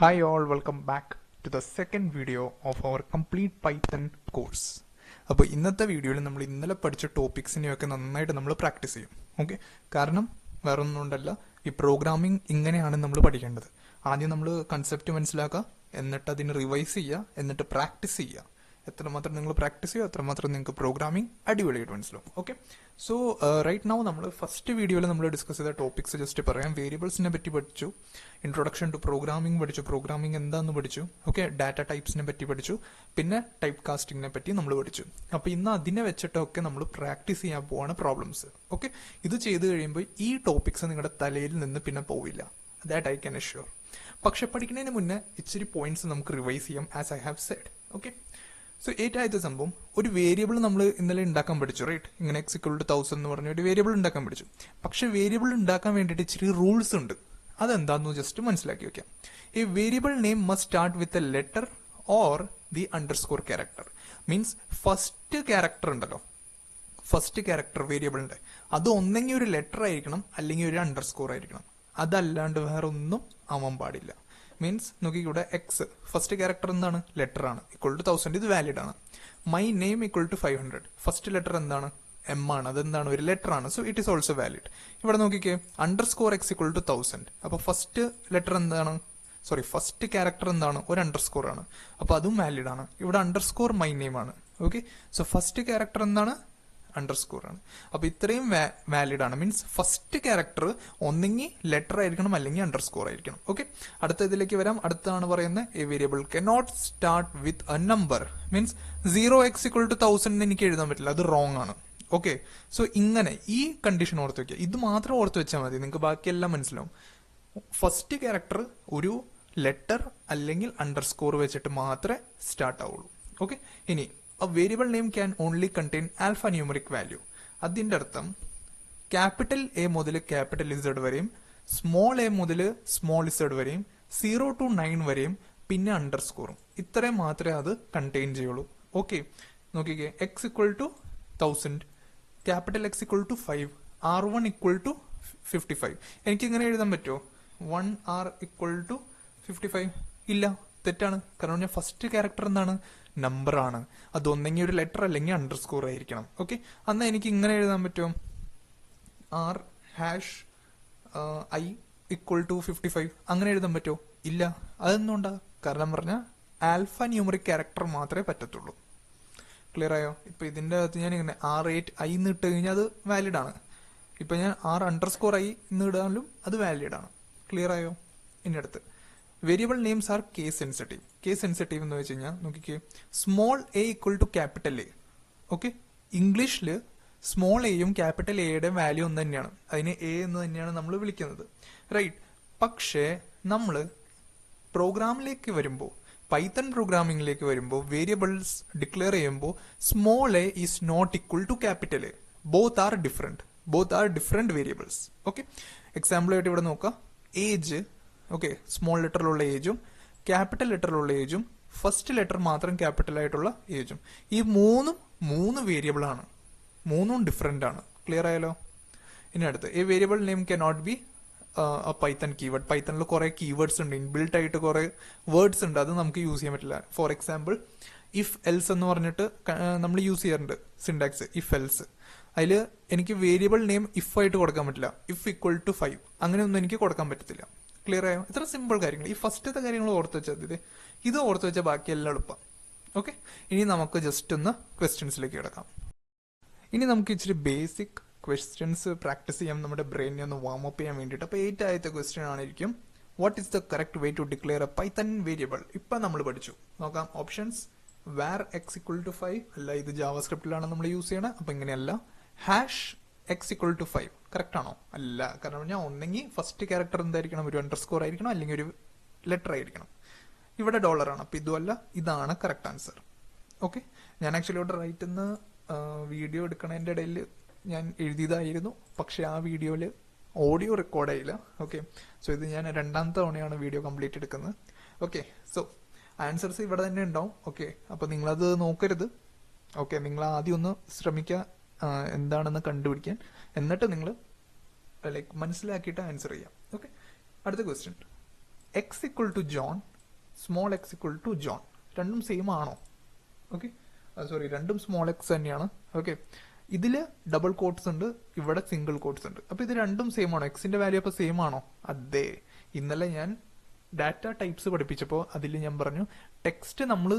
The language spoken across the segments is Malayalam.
Hi all, welcome back to the second video of our complete Python course. അപ്പോൾ ഇന്നത്തെ വീഡിയോയിൽ നമ്മൾ ഇന്നലെ പഠിച്ച ടോപ്പിക്സിനെയൊക്കെ നന്നായിട്ട് നമ്മൾ പ്രാക്ടീസ് ചെയ്യും. ഓക്കെ, കാരണം വേറെ ഒന്നും കൊണ്ടല്ല, ഈ പ്രോഗ്രാമിംഗ് ഇങ്ങനെയാണ് നമ്മൾ പഠിക്കേണ്ടത്. ആദ്യം നമ്മൾ കൺസെപ്റ്റ് മനസ്സിലാക്കുക, എന്നിട്ട് അതിന് റിവൈസ് ചെയ്യുക, എന്നിട്ട് പ്രാക്ടീസ് ചെയ്യുക. എത്രമാത്രം നിങ്ങൾ പ്രാക്ടീസ് ചെയ്യുക അത്രമാത്രം നിങ്ങൾക്ക് പ്രോഗ്രാമിംഗ് അടിപൊളിയായിട്ട് മനസ്സിലാവും. ഓക്കെ, സോ റൈറ്റ് നൗ നമ്മൾ ഫസ്റ്റ് വീഡിയോയിൽ നമ്മൾ ഡിസ്കസ് ചെയ്ത ടോപ്പിക്സ് ജസ്റ്റ് പറയാം. വേരിയബിൾസിനെ പറ്റി പഠിച്ചു, ഇൻട്രൊഡക്ഷൻ ടു പ്രോഗ്രാമിംഗ് പഠിച്ചു, പ്രോഗ്രാമിംഗ് എന്താണെന്ന് പഠിച്ചു, ഓക്കെ, ഡാറ്റ ടൈപ്സിനെ പറ്റി പഠിച്ചു, പിന്നെ ടൈപ്പ് കാസ്റ്റിങ്ങിനെ പറ്റി നമ്മൾ പഠിച്ചു. അപ്പോൾ ഇന്ന് അതിനെ വെച്ചിട്ടൊക്കെ നമ്മൾ പ്രാക്ടീസ് ചെയ്യാൻ പോവാണ് പ്രോബ്ലംസ്. ഓക്കെ, ഇത് ചെയ്ത് കഴിയുമ്പോൾ ഈ ടോപ്പിക്സ് നിങ്ങളുടെ തലയിൽ നിന്ന് പിന്നെ പോവില്ല, ദാറ്റ് ഐ ക്യാൻ അഷ്യൂർ. പക്ഷെ പഠിക്കുന്നതിന് മുന്നേ ഇച്ചിരി പോയിന്റ്സ് നമുക്ക് റിവൈസ് ചെയ്യാം, as I have said. Okay, so ഏറ്റവും സംഭവം, ഒരു വേരിയബിൾ നമ്മൾ ഇന്നലെ ഉണ്ടാക്കാൻ പഠിച്ചു, റൈറ്റ്? ഇങ്ങനെ x = 1000 എന്ന് പറഞ്ഞ ഒരു വേരിയബിൾ ഉണ്ടാക്കാൻ പഠിച്ചു. പക്ഷെ വേരിയബിൾ ഉണ്ടാക്കാൻ വേണ്ടിയിട്ട് ഇച്ചിരി റൂൾസ് ഉണ്ട്. അതെന്താന്ന് ജസ്റ്റ് മനസ്സിലാക്കി വെക്കാം. A variable name must start with a letter or the underscore character. Means first character ഉണ്ടല്ലോ, ഫസ്റ്റ് ക്യാരക്ടർ വേരിയബിളിന്റെ, അത് ഒന്നെങ്കിൽ ഒരു ലെറ്റർ ആയിരിക്കണം അല്ലെങ്കിൽ ഒരു അണ്ടർസ്കോർ ആയിരിക്കണം. അതല്ലാണ്ട് വേറെ ഒന്നും ആവാൻ പാടില്ല. മീൻസ് നോക്കിക്കൂടെ, എക്സ് ഫസ്റ്റ് ക്യാരക്ടർ എന്താണ്? ലെറ്റർ ആണ്, = 1000, ഇത് വാലിഡ് ആണ്. മൈ നെയിം = 500, ഫസ്റ്റ് ലെറ്റർ എന്താണ്? എം ആണ്, അതെന്താണ്? ഒരു ലെറ്റർ ആണ്, so it is also valid. ഇവിടെ നോക്കിക്കേ, അണ്ടർസ്കോർ x = 1000, അപ്പൊ ഫസ്റ്റ് ലെറ്റർ എന്താണ്? സോറി, ഫസ്റ്റ് ക്യാരക്ടർ എന്താണ്? ഒരു അണ്ടർസ്കോർ ആണ്, അപ്പൊ അതും വാലിഡ് ആണ്. ഇവിടെ അണ്ടർസ്കോർ മൈ നെയിം ആണ്. ഓക്കെ, സോ ഫസ്റ്റ് ക്യാരക്ടർ എന്താണ്? അണ്ടർസ്കോർ ആണ്. അപ്പൊ ഇത്രയും വാലിഡ് ആണ്. മീൻസ് ഫസ്റ്റ് ക്യാരക്ടർ ഒന്നെങ്കിൽ ലെറ്റർ ആയിരിക്കണം അല്ലെങ്കിൽ അണ്ടർസ്കോർ ആയിരിക്കണം. ഓക്കെ, അടുത്ത ഇതിലേക്ക് വരാം. അടുത്താണ് പറയുന്നത്, A variable cannot start with a number. Means 0x = 1000 എനിക്ക് എഴുതാൻ പറ്റില്ല, അത് റോങ് ആണ്. ഓക്കെ, സോ ഇങ്ങനെ ഈ കണ്ടീഷൻ ഓർത്ത് വെക്കുക. ഇത് മാത്രം ഓർത്ത് വെച്ചാൽ മതി, നിങ്ങൾക്ക് ബാക്കിയെല്ലാം മനസ്സിലാവും. ഫസ്റ്റ് ക്യാരക്ടർ ഒരു ലെറ്റർ അല്ലെങ്കിൽ അണ്ടർസ്കോർ വെച്ചിട്ട് മാത്രമേ സ്റ്റാർട്ട് ആവുള്ളൂ. ഓക്കെ, ഇനി a variable name can only contain alphanumeric value. അതിന്റെ അർത്ഥം ക്യാപിറ്റൽ എ മുതൽ ക്യാപിറ്റൽ ഇസഡ് വരെയും സ്മോൾ എ മുതൽ സ്മോൾ ഇസഡ് വരെയും 0 to 9 വരെയും പിന്നെ അണ്ടർസ്കോറും, ഇത്രയും മാത്രമേ അത് കണ്ടെയ്ൻ ചെയ്യുള്ളൂ. ഓക്കെ, നോക്കിക്കേ, x = 1000, ക്യാപിറ്റൽ X = 5, R1 = 55. എനിക്ക് ഇങ്ങനെ എഴുതാൻ പറ്റുമോ? 1R = 55? ഇല്ല, തെറ്റാണ്. കാരണം ഞാൻ ഫസ്റ്റ് ക്യാരക്ടർ എന്താണ്? നമ്പർ ആണ്. അതൊന്നെങ്കിൽ ഒരു ലെറ്റർ അല്ലെങ്കിൽ അണ്ടർസ്കോർ ആയിരിക്കണം. ഓക്കെ, അന്ന് എനിക്ക് ഇങ്ങനെ എഴുതാൻ പറ്റുമോ? R#i = 55 അങ്ങനെ എഴുതാൻ പറ്റുമോ? ഇല്ല. അതെന്തുകൊണ്ടാ? കാരണം പറഞ്ഞാൽ ആൽഫ ന്യൂമറിക് ക്യാരക്ടർ മാത്രമേ പറ്റത്തുള്ളൂ. ക്ലിയർ ആയോ? ഇപ്പൊ ഇതിന്റെ അകത്ത് ഞാൻ ഇങ്ങനെ R8i എന്ന് ഇട്ട് കഴിഞ്ഞാൽ അത് വാലിഡ് ആണ്. ഇപ്പൊ ഞാൻ R_i എന്ന് ഇടാനും അത് വാലിഡ് ആണ്. ക്ലിയർ ആയോ? ഇനി അടുത്ത്, variable names R case sensitive. Case sensitive എന്ന് വെച്ച് കഴിഞ്ഞാൽ നോക്കിക്കേ, small a = capital A. Okay, ഇംഗ്ലീഷിൽ സ്മോൾ എയും ക്യാപിറ്റൽ എയുടെ വാല്യൂ ഒന്ന് തന്നെയാണ്, അതിനെ എ എന്ന് തന്നെയാണ് നമ്മൾ വിളിക്കുന്നത്, റൈറ്റ്? പക്ഷേ നമ്മൾ പ്രോഗ്രാമിലേക്ക് വരുമ്പോൾ, പൈത്തൺ പ്രോഗ്രാമിംഗിലേക്ക് വരുമ്പോൾ, വേരിയബിൾസ് ഡിക്ലെയർ ചെയ്യുമ്പോൾ small a is not equal to capital A. Both are different variables. Okay, example ആയിട്ട് ഇവിടെ നോക്കാം, ഏജ്. ഓക്കെ, സ്മോൾ ലെറ്ററിലുള്ള ഏജും ക്യാപിറ്റൽ ലെറ്ററിലുള്ള ഏജും ഫസ്റ്റ് ലെറ്റർ മാത്രം ക്യാപിറ്റൽ ആയിട്ടുള്ള ഏജും, ഈ മൂന്ന് വേരിയബിൾ ആണ്, മൂന്നും ഡിഫറെന്റ് ആണ്. ക്ലിയർ ആയാലോ? ഇനി അടുത്ത്, A variable name cannot be Python keyword. പൈത്തണിൽ കുറെ കീവേഡ്സ് ഉണ്ട്, ഇൻബിൽട്ട് ആയിട്ട് കുറെ വേർഡ്സ് ഉണ്ട്, അത് നമുക്ക് യൂസ് ചെയ്യാൻ പറ്റില്ല. ഫോർ എക്സാമ്പിൾ, ഇഫ് എൽസ് എന്ന് പറഞ്ഞിട്ട് നമ്മൾ യൂസ് ചെയ്യാറുണ്ട് സിൻടാക്സ്, ഇഫ് എൽസ്. അതിൽ എനിക്ക് വേരിയബിൾ നെയിം ഇഫ് ആയിട്ട് കൊടുക്കാൻ പറ്റില്ല. ഇഫ് = 5 അങ്ങനെയൊന്നും എനിക്ക് കൊടുക്കാൻ പറ്റത്തില്ല. ക്ലിയർ ആയോ? ഇത്ര സിമ്പിൾ കാര്യങ്ങൾ. ഈ ഫസ്റ്റത്തെ കാര്യങ്ങൾ ഓർത്ത് വെച്ചാൽ ഇത് ഓർത്ത് വെച്ചാൽ ബാക്കി എല്ലാം എളുപ്പം. ഓക്കെ, ഇനി നമുക്ക് ജസ്റ്റ് ഒന്ന് ക്വസ്റ്റ്യൻസിലേക്ക് കിടക്കാം. ഇനി നമുക്ക് ഇച്ചിരി ബേസിക് ക്വസ്റ്റ്യൻസ് പ്രാക്ടീസ് ചെയ്യാം, നമ്മുടെ ബ്രെയിനെ ഒന്ന് വാം അപ്പ് ചെയ്യാൻ വേണ്ടിയിട്ട്. അപ്പോൾ ഏറ്റവും ക്വസ്റ്റ്യൻ ആയിരിക്കും, what is the correct way to declare a Python variable? ഇപ്പൊ നമ്മൾ പഠിച്ചു, നോക്കാം. ഓപ്ഷൻസ്, വാർ x = 5, അല്ല, ഇത് ജാവാസ്ക്രിപ്റ്റിലാണ് നമ്മൾ യൂസ് ചെയ്യണത്, അപ്പൊ ഇങ്ങനെയല്ല. #x = 5 കറക്റ്റ് ആണോ? അല്ല, കാരണം ഞാൻ ഒന്നെങ്കിൽ ഫസ്റ്റ് ക്യാരക്ടർ എന്തായിരിക്കണം? ഒരു അണ്ടർസ്കോർ ആയിരിക്കണം അല്ലെങ്കിൽ ഒരു ലെറ്റർ ആയിരിക്കണം. ഇവിടെ $ആണ്, അപ്പൊ ഇതുമല്ല, ഇതാണ് കറക്റ്റ് ആൻസർ. ഓക്കെ, ഞാൻ ആക്ച്വലി ഇവിടെ റൈറ്റ് വീഡിയോ എടുക്കണതിന്റെ ഇടയിൽ ഞാൻ എഴുതിയതായിരുന്നു, പക്ഷെ ആ വീഡിയോയിൽ ഓഡിയോ റെക്കോർഡ് ആയില്ല. ഓക്കെ, സോ ഇത് ഞാൻ രണ്ടാമത്തെ തവണയാണ് വീഡിയോ കംപ്ലീറ്റ് എടുക്കുന്നത്. ഓക്കെ, സോ ആൻസേഴ്സ് ഇവിടെ തന്നെ ഉണ്ടാവും. ഓക്കെ, അപ്പൊ നിങ്ങളത് നോക്കരുത്. ഓക്കെ, നിങ്ങൾ ആദ്യം ഒന്ന് ശ്രമിക്കുക എന്താണെന്ന് കണ്ടുപിടിക്കാൻ, എന്നിട്ട് നിങ്ങൾ ലൈക്ക് മനസ്സിലാക്കിയിട്ട് ആൻസർ ചെയ്യാം. ഓക്കെ, അടുത്ത question, x = John small x equal to John. രണ്ടും സെയിം ആണോ? ഓക്കെ, സോറി, രണ്ടും സ്മോൾ എക്സ് തന്നെയാണ്. ഓക്കെ, ഇതില് ഡബിൾ കോട്ട്സ് ഉണ്ട്, ഇവിടെ സിംഗിൾ കോട്ട്സ് ഉണ്ട്. അപ്പൊ ഇത് രണ്ടും സെയിം ആണോ? എക്സിന്റെ വാല്യൂ അപ്പൊ സെയിം ആണോ? അതെ. ഇന്നലെ ഞാൻ ഡാറ്റ ടൈപ്സ് പഠിപ്പിച്ചപ്പോൾ അതിൽ ഞാൻ പറഞ്ഞു, ടെക്സ്റ്റ് നമ്മൾ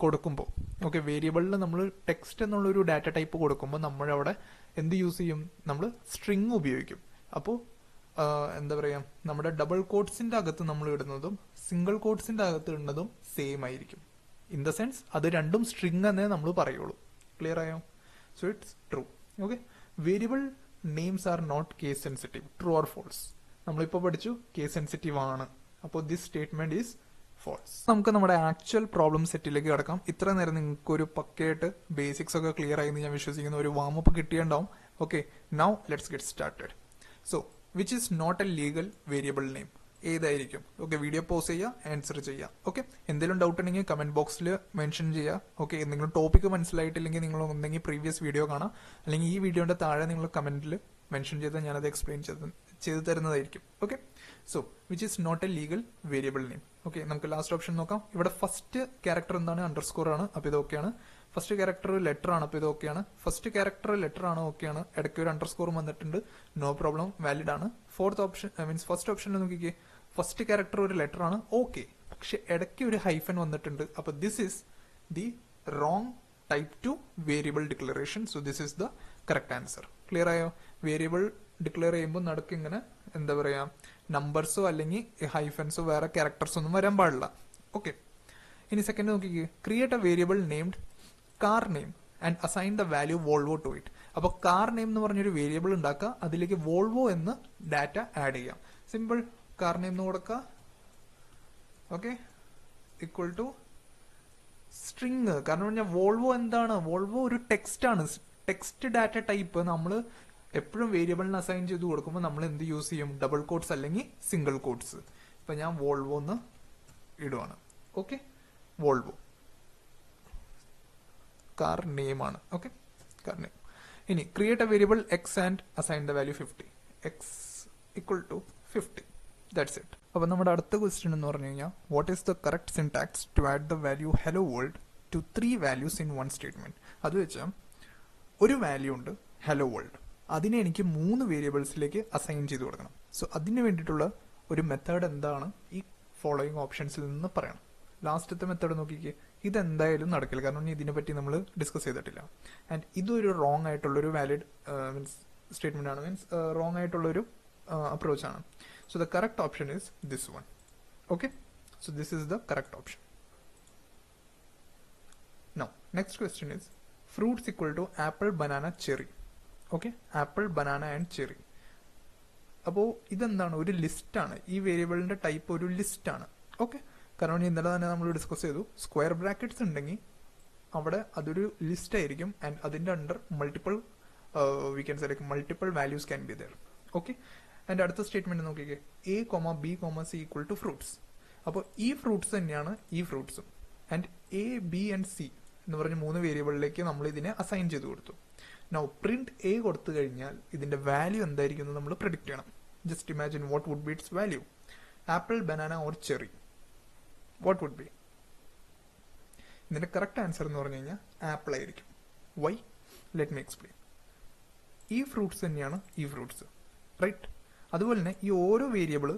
കൊടുക്കുമ്പോൾ, ഓക്കെ, വേരിയബിളിൽ നമ്മൾ ടെക്സ്റ്റ് എന്നുള്ളൊരു ഡാറ്റ ടൈപ്പ് കൊടുക്കുമ്പോൾ നമ്മളവിടെ എന്ത് യൂസ് ചെയ്യും? നമ്മൾ സ്ട്രിങ് ഉപയോഗിക്കും. അപ്പോൾ എന്താ പറയാ, നമ്മുടെ ഡബിൾ കോട്ട്സിന്റെ അകത്ത് നമ്മൾ ഇടുന്നതും സിംഗിൾ കോട്ട്സിന്റെ അകത്ത് ഇടുന്നതും സെയിം ആയിരിക്കും. ഇൻ ദ സെൻസ് അത് രണ്ടും സ്ട്രിങ് എന്നേ നമ്മൾ പറയുള്ളൂ. ക്ലിയർ ആയോ? So it's true. Okay, variable names are not case sensitive. True or false? നമ്മളിപ്പോൾ പഠിച്ചു കേസ് സെൻസിറ്റീവ് ആണ്. അപ്പോൾ ദിസ് സ്റ്റേറ്റ്മെന്റ് ഈസ് ഫോൾസ്. നമുക്ക് നമ്മുടെ ആക്ച്വൽ പ്രോബ്ലം സെറ്റിലേക്ക് കിടക്കാം. ഇത്ര നേരം നിങ്ങൾക്ക് ഒരു പക്കയായിട്ട് ബേസിക്സ് ഒക്കെ ക്ലിയർ ആയി എന്ന് ഞാൻ വിശ്വസിക്കുന്നു. ഒരു വാമപ്പ് കിട്ടിയിട്ടുണ്ടാവും. Okay, now let's get started. So which is not a legal variable name? ഏതായിരിക്കും? ഓക്കെ, വീഡിയോ പോസ് ചെയ്യുക, ആൻസർ ചെയ്യുക. ഓക്കെ, എന്തെങ്കിലും ഡൗട്ട് ഉണ്ടെങ്കിൽ കമന്റ് ബോക്സിൽ മെൻഷൻ ചെയ്യുക. ഓക്കെ, എന്തെങ്കിലും ടോപ്പിക് മനസ്സിലായിട്ടില്ലെങ്കിൽ നിങ്ങൾ ഒന്നെങ്കിൽ പ്രീവിയസ് വീഡിയോ കാണാം, അല്ലെങ്കിൽ ഈ വീഡിയോന്റെ താഴെ നിങ്ങൾ കമന്റിൽ മെൻഷൻ ചെയ്താൽ ഞാനത് എക്സ്പ്ലെയിൻ ചെയ്ത് തരുന്നതായിരിക്കും. Okay, so which is not a legal variable name? Okay, നമുക്ക് ലാസ്റ്റ് ഓപ്ഷൻ നോക്കാം. ഇവിടെ ഫസ്റ്റ് ക്യാരക്ടർ എന്താണ്? അണ്ടർസ്കോർ ആണ്. അപ്പോൾ ഇത് ഓക്കെയാണ്. ഫസ്റ്റ് ക്യാരക്ടർ ലെറ്റർ ആണ്. അപ്പോൾ ഇത് ഓക്കെയാണ്. ഫസ്റ്റ് ക്യാരക്ടർ ലെറ്റർ ആണ്, ഓക്കെയാണ്. ഇടയ്ക്ക് ഒരു അണ്ടർസ്കോർ വന്നിട്ടുണ്ട്, നോ പ്രോബ്ലം, വാലിഡ് ആണ്. ഫോർത്ത് ഓപ്ഷൻ മീൻസ് ഫസ്റ്റ് ഓപ്ഷനിൽ നോക്കിക്കേ, ഫസ്റ്റ് ക്യാരക്ടർ ഒരു ലെറ്റർ ആണ്, ഓക്കെ, പക്ഷെ ഇടയ്ക്ക് ഒരു ഹൈഫൻ വന്നിട്ടുണ്ട്. അപ്പൊ this is the wrong type two variable declaration. So this is the correct answer. Clear ആയോ? വേരിയബിൾ ഡിക്ലെയർ ചെയ്യുമ്പോൾ നടുക്ക് ഇങ്ങനെ എന്താ പറയാ, നമ്പേഴ്സോ അല്ലെങ്കിൽ ഹൈഫൻസോ വേറെ ക്യാരക്ടേഴ്സ് ഒന്നും വരാൻ പാടില്ല. ഓക്കെ, ഇനി സെക്കൻഡ് നോക്കിക്കേ, create a variable named car name and assign the value Volvo to it. അപ്പൊ കാർ നെയിം എന്ന് പറഞ്ഞൊരു വേരിയബിൾ ഉണ്ടാക്കുക, അതിലേക്ക് വോൾവോ എന്ന് ഡാറ്റ ആഡ് ചെയ്യാം. സിമ്പിൾ, കാർ നെയിം എന്ന് കൊടുക്കുക, ഓക്കെ, ഈക്വൽ ടു സ്ട്രിങ്. കാരണം പറഞ്ഞാൽ വോൾവോ എന്താണ്? വോൾവോ ഒരു ടെക്സ്റ്റ് ആണ്. ടെക്സ്റ്റ് ഡാറ്റ ടൈപ്പ് നമ്മൾ എപ്പോഴും വേരിയബിളിന് അസൈൻ ചെയ്ത് കൊടുക്കുമ്പോൾ നമ്മൾ എന്ത് യൂസ് ചെയ്യും? ഡബിൾ കോട്ട്സ് അല്ലെങ്കിൽ സിംഗിൾ കോട്ട്സ്. ഇപ്പൊ ഞാൻ വോൾവോ എന്ന് ഇടുവാണ്. ഓക്കെ, വോൾവോ കാർ നെയിം ആണ്. Okay, car name. ഇനി create a variable X and assign the value 50. X equal to 50. That's it. അപ്പൊ നമ്മുടെ അടുത്ത ക്വസ്റ്റ്യൻ എന്ന് പറഞ്ഞു കഴിഞ്ഞാൽ, what is the correct syntax to add the value hello world to 3 values in 1 statement? അത് വെച്ചാൽ ഒരു വാല്യൂ ഉണ്ട് ഹലോ വേൾഡ്, അതിനെ എനിക്ക് 3 വേരിയബിൾസിലേക്ക് അസൈൻ ചെയ്ത് കൊടുക്കണം. സോ അതിന് വേണ്ടിയിട്ടുള്ള ഒരു മെത്തേഡ് എന്താണ്? ഈ ഫോളോയിങ് ഓപ്ഷൻസിൽ നിന്ന് പറയണം. ലാസ്റ്റത്തെ മെത്തേഡ് നോക്കിക്കേ, ഇതെന്തായാലും നടക്കില്ല, കാരണം ഇതിനെ പറ്റി നമ്മൾ ഡിസ്കസ് ചെയ്തിട്ടില്ല. ആൻഡ് ഇതൊരു റോങ് ആയിട്ടുള്ളൊരു വാലിഡ് മീൻസ് സ്റ്റേറ്റ്മെന്റ് ആണ്, മീൻസ് റോങ് ആയിട്ടുള്ളൊരു അപ്രോച്ച് ആണ്. So the correct option is this one. Okay, so this is the correct option. Now next question is fruits equal to apple, banana, cherry. Okay, apple, banana and cherry. അപ്പോൾ ഇതെന്താണ്? ഒരു ലിസ്റ്റ് ആണ്. ഈ വേരിയബിളിന്റെ ടൈപ്പ് ഒരു ലിസ്റ്റ് ആണ്. ഓക്കെ, കാരണം ഇന്നലെ തന്നെ നമ്മൾ ഡിസ്കസ് ചെയ്തു, സ്ക്വയർ ബ്രാക്കറ്റ്സ് ഉണ്ടെങ്കിൽ അവിടെ അതൊരു ലിസ്റ്റ് ആയിരിക്കും. ആൻഡ് അതിന്റെ under multiple we can say like multiple values can be there. Okay, അതിന്റെ അടുത്ത സ്റ്റേറ്റ്മെന്റ് നോക്കിക്കേ, a comma b comma c equal to fruits. അപ്പോൾ ഈ ഫ്രൂട്ട്സ് തന്നെയാണ് ഈ ഫ്രൂട്ട്സും. And a b and c എന്ന് പറഞ്ഞ 3 വേരിയബിളിലേക്ക് നമ്മൾ ഇതിനെ അസൈൻ ചെയ്ത് കൊടുത്തു. നൗ പ്രിന്റ് എ കൊടുത്തു കഴിഞ്ഞാൽ ഇതിന്റെ വാല്യൂ എന്തായിരിക്കും എന്ന് നമ്മൾ പ്രെഡിക്റ്റ് ചെയ്യണം. Just imagine what would be its value. Apple, banana or cherry, what would be? ഇതിന്റെ കറക്റ്റ് ആൻസർ എന്ന് പറഞ്ഞു കഴിഞ്ഞാൽ ആപ്പിൾ ആയിരിക്കും. വൈ? Let me explain. ഈ ഫ്രൂട്ട്സ് തന്നെയാണ് ഈ ഫ്രൂട്ട്സ്, റൈറ്റ്? അതുപോലെ തന്നെ ഈ ഓരോ variable,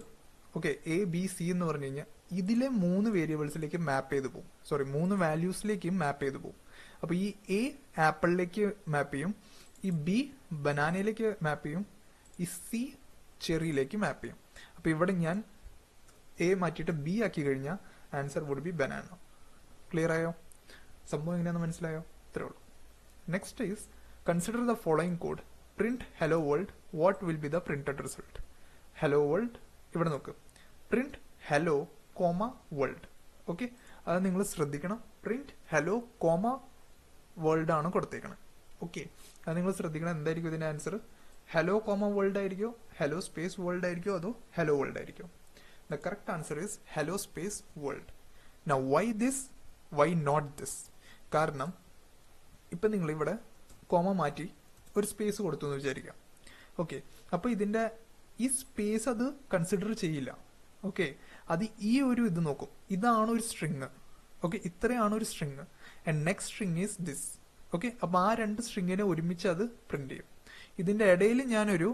okay, a b c എന്ന് പറഞ്ഞു കഴിഞ്ഞാൽ ഇതിലെ 3 വേരിയബിൾസിലേക്ക് മാപ്പ് ചെയ്ത് പോകും. സോറി, 3 വാല്യൂസിലേക്ക് മാപ്പ് ചെയ്ത് പോകും. അപ്പൊ ഈ എ ആപ്പിളിലേക്ക് മാപ്പ് ചെയ്യും, ഈ ബി ബനാനയിലേക്ക് മാപ്പ് ചെയ്യും, ഈ സി ചെറിയിലേക്ക് മാപ്പ് ചെയ്യും. അപ്പൊ ഇവിടെ ഞാൻ എ മാറ്റിയിട്ട് ബി ആക്കി കഴിഞ്ഞാൽ answer would be banana. Clear ആയോ? സംഭവം എങ്ങനെയാണെന്ന് മനസ്സിലായോ? ഇത്രേ ഉള്ളൂ. Next is consider the following code. Print hello world, what will be the printed result? Hello world, ഇവിടെ നോക്ക്, print hello comma world. Okay, അത് നിങ്ങൾ ശ്രദ്ധിക്കണം. പ്രിന്റ് ഹലോ കോമ വേൾഡ് ആണ് കൊടുത്തേക്കണം. ഓക്കെ, അത് നിങ്ങൾ ശ്രദ്ധിക്കണം. എന്തായിരിക്കും ഇതിന്റെ ആൻസർ? ഹലോ കോമ വേൾഡ് ആയിരിക്കോ, ഹലോ സ്പേസ് വേൾഡ് ആയിരിക്കോ, അതോ ഹലോ വേൾഡ് ആയിരിക്കോ? The correct answer is hello space world. Now why this, why not this? കാരണം ഇപ്പൊ നിങ്ങൾ ഇവിടെ കോമ മാറ്റി ഒരു സ്പേസ് കൊടുത്തു എന്ന് വിചാരിക്കാം. ഓക്കെ, അപ്പൊ ഇതിന്റെ ഈ സ്പേസ് അത് കൺസിഡർ ചെയ്യില്ല. ഓക്കെ, അത് ഈ ഒരു ഇത് നോക്കും, ഇതാണ് ഒരു സ്ട്രിങ്. ഓക്കെ, ഇത്രയാണ് ഒരു string. And next string is this. Okay, അപ്പൊ ആ രണ്ട് സ്ട്രിങ്ങിനെ ഒരുമിച്ച് അത് പ്രിന്റ് ചെയ്യും. ഇതിന്റെ ഇടയിൽ ഞാനൊരു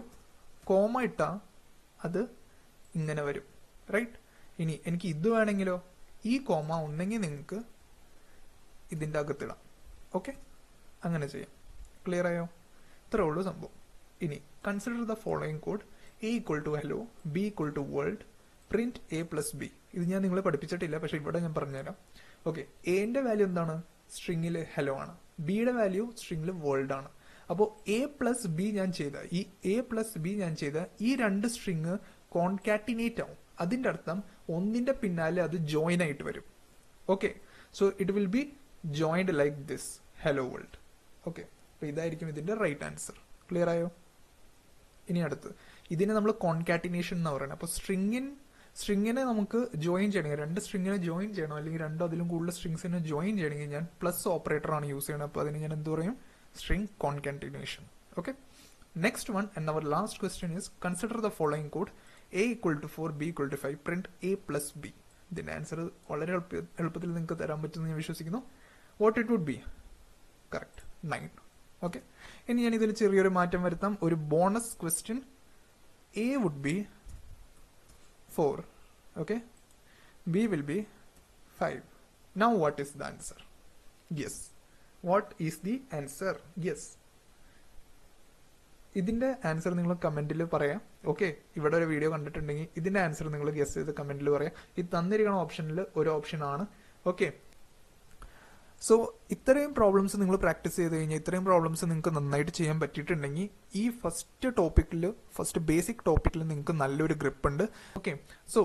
കോമ ഇട്ടാ അത് ഇങ്ങനെ വരും, റൈറ്റ്? ഇനി എനിക്ക് ഇത് വേണമെങ്കിലോ ഈ കോമ ഉണ്ടെങ്കിൽ നിങ്ങൾക്ക് ഇതിന്റെ അകത്തിടാം. ഓക്കെ, അങ്ങനെ ചെയ്യാം. ക്ലിയർ ആയോ? ഇത്രേ ഉള്ളൂ സംഭവം. ഇനി consider the following code: a equal to hello, b equal to world, print a plus b. ഇത് ഞാൻ നിങ്ങളെ പഠിപ്പിച്ചിട്ടില്ല, പക്ഷെ ഇവിടെ ഞാൻ പറഞ്ഞുതരാം. ഓക്കെ, എന്റെ വാല്യൂ എന്താണ്? സ്ട്രിങ്ങിൽ ഹലോ ആണ്. ബിയുടെ വാല്യൂ സ്ട്രിങ്ങിൽ വേൾഡ് ആണ്. അപ്പോൾ എ പ്ലസ് ബി ഞാൻ ചെയ്ത ഈ രണ്ട് സ്ട്രിങ് കോൺകാറ്റിനേറ്റ് ആവും. അതിന്റെ അർത്ഥം ഒന്നിന്റെ പിന്നാലെ അത് ജോയിൻ ആയിട്ട് വരും. Okay, so it will be joined like this, hello world. Okay, അപ്പൊ ഇതായിരിക്കും ഇതിന്റെ റൈറ്റ് ആൻസർ. ക്ലിയർ ആയോ? ഇനി അടുത്ത് ഇതിനെ നമ്മൾ കോൺകാറ്റിനേഷൻ എന്ന് പറയുന്നത്. അപ്പൊ സ്ട്രിങ്ങിനെ നമുക്ക് ജോയിൻ ചെയ്യണമെങ്കിൽ, രണ്ട് സ്ട്രിങ്ങിനെ ജോയിൻ ചെയ്യണം, അല്ലെങ്കിൽ രണ്ടോ അതിലും കൂടുതൽ സ്ട്രിങ്സിനെ ജോയിൻ ചെയ്യണമെങ്കിൽ ഞാൻ പ്ലസ് ഓപ്പറേറ്റർ ആണ് യൂസ് ചെയ്യുന്നത്. അപ്പൊ അതിന് ഞാൻ എന്ത് പറയും? string concatenation. Okay, next one and our last question is: consider the following code: a equal to 4, b equal to 5, print a plus b. ഇതിന്റെ ആൻസർ വളരെ എളുപ്പത്തിൽ നിങ്ങൾക്ക് തരാൻ പറ്റുമെന്ന് ഞാൻ വിശ്വസിക്കുന്നു. What it would be? Correct, 9. Okay, ഇനി ഞാൻ ഇതിൽ ചെറിയൊരു മാറ്റം വരുത്താം. ഒരു bonus question: a would be 4, okay, b will be 5. Now what is the answer? Yes, what is the answer? Yes, ഇതിന്റെ ആൻസർ നിങ്ങൾ കമന്റിൽ പറയാം. ഓക്കെ, ഇവിടെ ഒരു വീഡിയോ കണ്ടിട്ടുണ്ടെങ്കിൽ ഇതിന്റെ ആൻസർ നിങ്ങൾ ഗസ് ചെയ്ത് കമന്റിൽ പറയാം. ഇത് തന്നിരിക്കുന്ന ഓപ്ഷനിൽ ഒരു ഓപ്ഷൻ ആണ്. ഓക്കെ, സോ ഇത്രയും പ്രോബ്ലംസ് നിങ്ങൾ പ്രാക്ടീസ് ചെയ്ത് കഴിഞ്ഞാൽ, ഇത്രയും പ്രോബ്ലംസ് നിങ്ങൾക്ക് നന്നായിട്ട് ചെയ്യാൻ പറ്റിയിട്ടുണ്ടെങ്കിൽ ഈ ഫസ്റ്റ് ബേസിക് ടോപ്പിക്കിൽ നിങ്ങൾക്ക് നല്ലൊരു ഗ്രിപ്പ് ഉണ്ട്. ഓക്കെ, സോ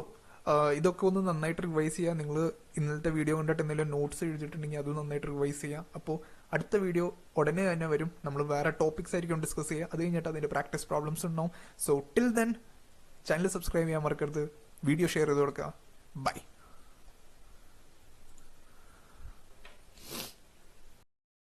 ഇതൊക്കെ ഒന്ന് നന്നായിട്ട് റിവൈസ് ചെയ്യുക. നിങ്ങൾ ഇന്നലത്തെ വീഡിയോ കണ്ടിട്ട് എന്തെങ്കിലും നോട്ട്സ് എഴുതിയിട്ടുണ്ടെങ്കിൽ അത് നന്നായിട്ട് റിവൈസ് ചെയ്യുക. അപ്പോൾ അടുത്ത വീഡിയോ ഉടനെ തന്നെ വരും. നമ്മൾ വേറെ ടോപ്പിക്സ് ആയിരിക്കും ഡിസ്കസ് ചെയ്യുക. അത് കഴിഞ്ഞിട്ട് അതിന്റെ പ്രാക്ടീസ് പ്രോബ്ലംസ് ഉണ്ടാവും. So till then channel subscribe ചെയ്യാൻ മറക്കരുത്. വീഡിയോ ഷെയർ ചെയ്ത് കൊടുക്കുക. ബൈ.